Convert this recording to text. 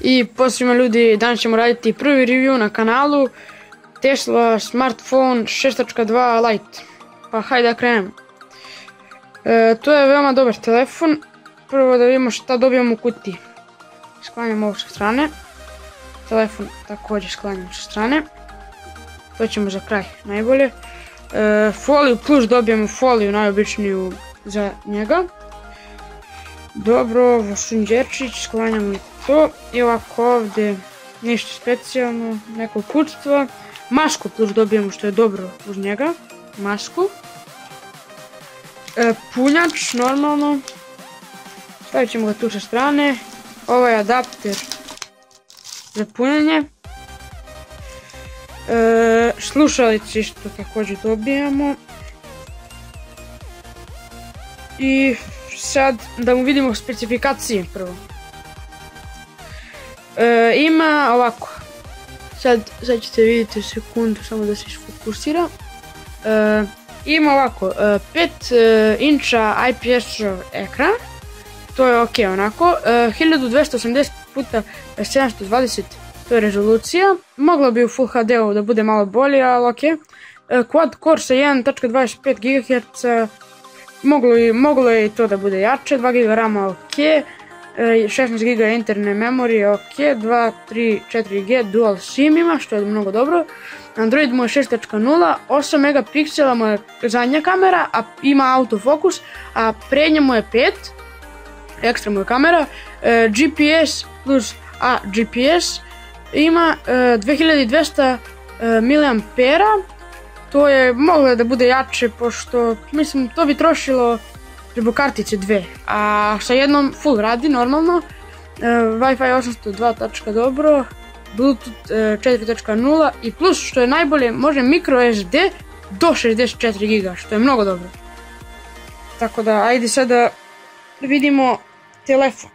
I pozdravimo ljudi, danas ćemo raditi prvi review na kanalu Tesla Smartphone 6.2 Lite. Pa hajde da krenemo. To je veoma dobar telefon. Prvo da vidimo šta dobijamo u kutiji. Sklanjamo ovo sa strane. Telefon također sklanjamo sa strane. To ćemo za kraj najbolje. Foliju plus dobijemo foliju najobičniju za njega. Dobro, vošunđerčić, sklanjamo i to. I ovako ovdje ništa specijalno, neko uputstvo. Masku plus dobijemo što je dobro uz njega. Masku. Punjač normalno. Stavit ćemo ga tu sa strane. Ovaj adapter za punjenje. Slušalice isto također dobijamo. I sad da mu vidimo specifikacije prvo. Ima ovako. Sad ćete vidjeti sekundu samo da se isfokusira. Ima ovako 5 inča IPS ekran. To je ok onako. 1280 x 720 to je rezolucija. Moglo bi u Full HD-u da bude malo bolje, ali ok. Quad core sa 1.25 GHz. Moglo je i to da bude jače. 2 GB RAM ok. 16 GB interne memorije ok. 2, 3, 4G dual SIM ima što je mnogo dobro. Android mu je 6.0. 8 megapiksela mu je zadnja kamera, a ima autofokus, a prednja mu je 5. Ekstra mu je kamera. GPS plus GPS ima 2200 mAh. To je moglo da bude jače, pošto mislim to bi trošilo zbog kartice 2, a sa jednom full radi normalno. Wi-Fi 802 dobro, Bluetooth 4.0 i plus što je najbolje može microSD do 64 GB, što je mnogo dobro. Tako da ajde sada vidimo telefon.